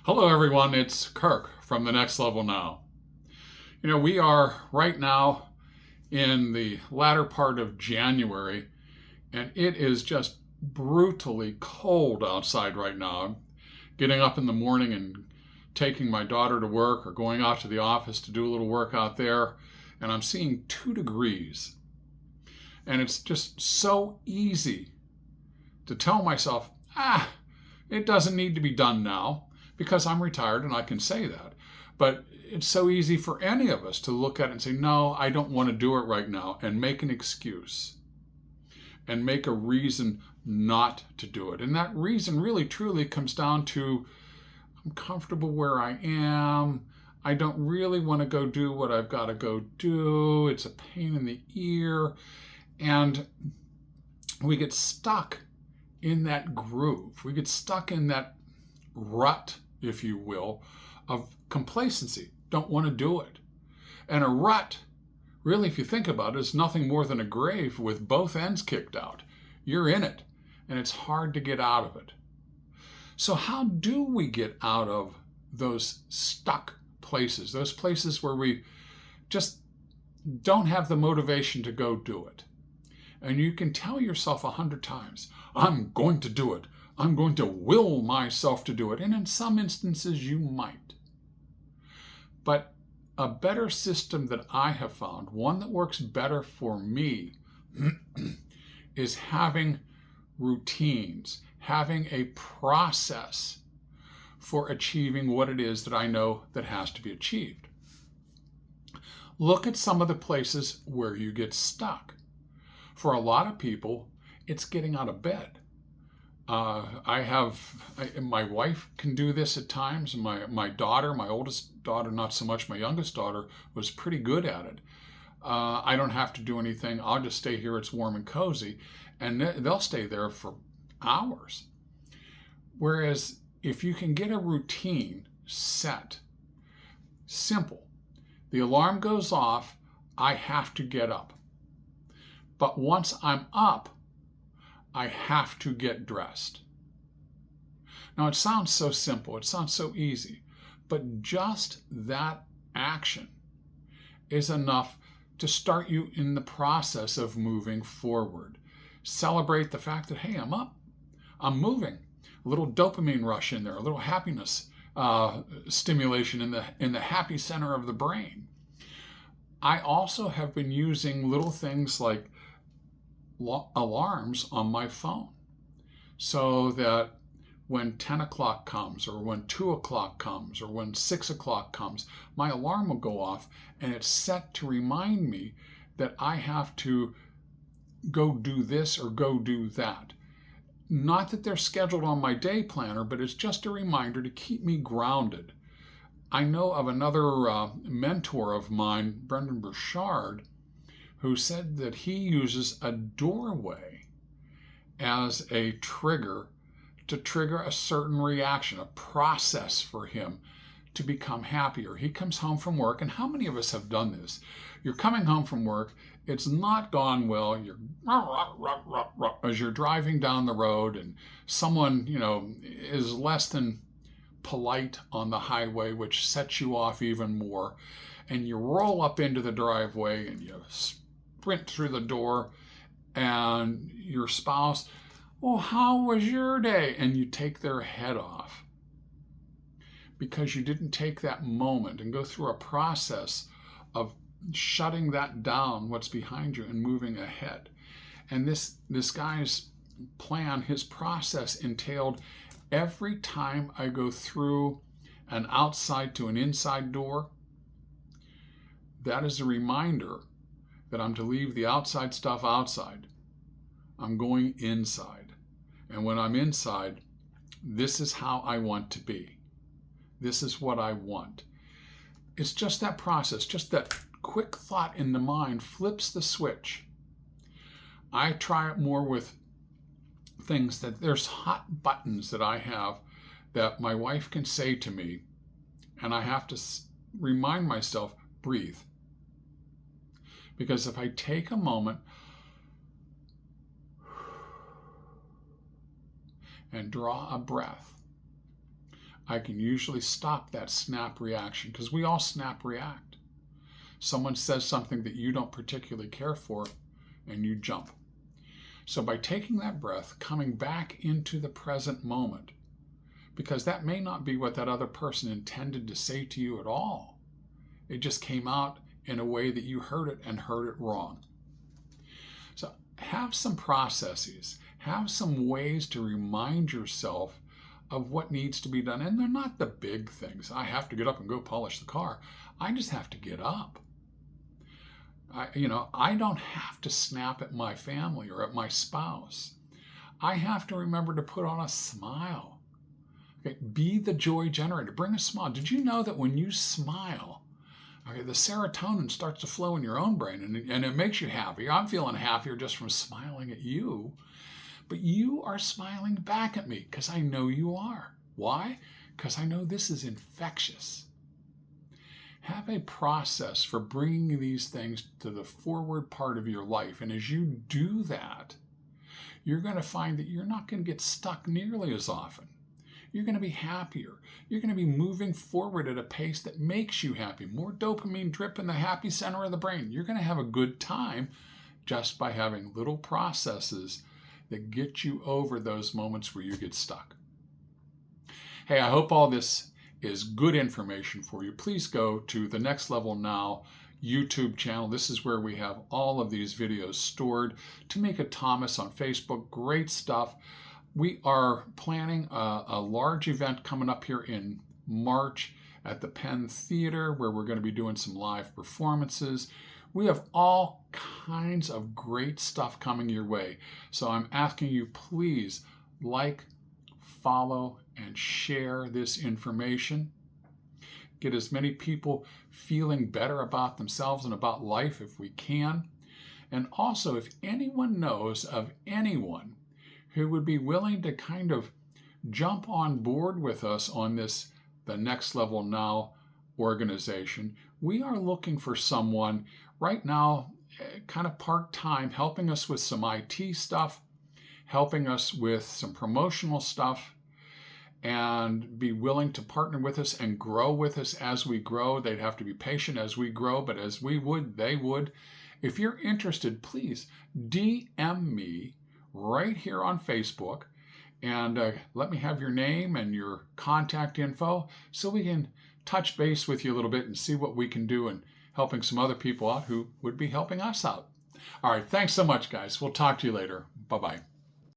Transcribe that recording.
Hello, everyone. It's Kirk from The Next Level Now. We are right now in the latter part of January, and it is just brutally cold outside right now. I'm getting up in the morning and taking my daughter to work or going out to the office to do a little work out there, and I'm seeing 2 degrees. And it's just so easy to tell myself, it doesn't need to be done now because I'm retired and I can say that. But it's so easy for any of us to look at it and say, no, I don't want to do it right now, and make an excuse and make a reason not to do it. And that reason really truly comes down to, I'm comfortable where I am. I don't really want to go do what I've got to go do. It's a pain in the ear. And we get stuck in that groove. We get stuck in that rut, if you will, of complacency. Don't want to do it. And a rut, really, if you think about it, is nothing more than a grave with both ends kicked out. You're in it, and it's hard to get out of it. So how do we get out of those stuck places, those places where we just don't have the motivation to go do it? And you can tell yourself 100 times, I'm going to do it. I'm going to will myself to do it. And in some instances, you might. But a better system that I have found, one that works better for me, is having routines, having a process for achieving what it is that I know that has to be achieved. Look at some of the places where you get stuck. For a lot of people, it's getting out of bed. My wife can do this at times. My daughter, my oldest daughter, not so much. My youngest daughter was pretty good at it. I don't have to do anything. I'll just stay here. It's warm and cozy. And they'll stay there for hours. Whereas if you can get a routine set, simple, the alarm goes off, I have to get up. But once I'm up, I have to get dressed. Now, it sounds so simple. It sounds so easy. But just that action is enough to start you in the process of moving forward. Celebrate the fact that, hey, I'm up. I'm moving. A little dopamine rush in there, a little happiness stimulation in the happy center of the brain. I also have been using little things like alarms on my phone so that when 10 o'clock comes or when 2 o'clock comes or when 6 o'clock comes, my alarm will go off and it's set to remind me that I have to go do this or go do that. Not that they're scheduled on my day planner, but it's just a reminder to keep me grounded. I know of another mentor of mine, Brendan Burchard, who said that he uses a doorway as a trigger to trigger a certain reaction, a process for him to become happier. He comes home from work, and how many of us have done this? You're coming home from work, it's not gone well, you're as you're driving down the road, and someone, is less than polite on the highway, which sets you off even more, and you roll up into the driveway and you sprint through the door, and your spouse, oh, how was your day? And you take their head off because you didn't take that moment and go through a process of shutting that down, what's behind you, and moving ahead. And this guy's plan, his process entailed every time I go through an outside to an inside door, that is a reminder that I'm to leave the outside stuff outside. I'm going inside. And when I'm inside, this is how I want to be. This is what I want. It's just that process, just that quick thought in the mind flips the switch. I try it more with things that there's hot buttons that I have that my wife can say to me, and I have to remind myself, breathe. Because if I take a moment and draw a breath, I can usually stop that snap reaction, because we all snap react. Someone says something that you don't particularly care for, and you jump. So by taking that breath, coming back into the present moment, because that may not be what that other person intended to say to you at all. It just came out in a way that you heard it and heard it wrong. So have some processes, have some ways to remind yourself of what needs to be done. And they're not the big things. I have to get up and go polish the car. I just have to get up. I don't have to snap at my family or at my spouse. I have to remember to put on a smile. Okay, be the joy generator. Bring a smile. Did you know that when you smile, okay, the serotonin starts to flow in your own brain, and it makes you happy. I'm feeling happier just from smiling at you. But you are smiling back at me because I know you are. Why? Because I know this is infectious. Have a process for bringing these things to the forward part of your life. And as you do that, you're going to find that you're not going to get stuck nearly as often. You're going to be happier. You're going to be moving forward at a pace that makes you happy. More dopamine drip in the happy center of the brain. You're going to have a good time just by having little processes that get you over those moments where you get stuck. Hey, I hope all this is good information for you. Please go to the Next Level Now YouTube channel. This is where we have all of these videos stored. Tamika Thomas on Facebook, great stuff. We are planning a large event coming up here in March at the Penn Theater, where we're going to be doing some live performances. We have all kinds of great stuff coming your way. So I'm asking you, please like, follow, and share this information. Get as many people feeling better about themselves and about life if we can. And also, if anyone knows of anyone who would be willing to kind of jump on board with us on this, the Next Level Now organization, we are looking for someone right now, kind of part-time, helping us with some IT stuff, helping us with some promotional stuff, and be willing to partner with us and grow with us as we grow. They'd have to be patient as we grow, but as we would, they would. If you're interested, please DM me right here on Facebook, and let me have your name and your contact info so we can touch base with you a little bit and see what we can do in helping some other people out who would be helping us out. All right, thanks so much, guys. We'll talk to you later. Bye-bye.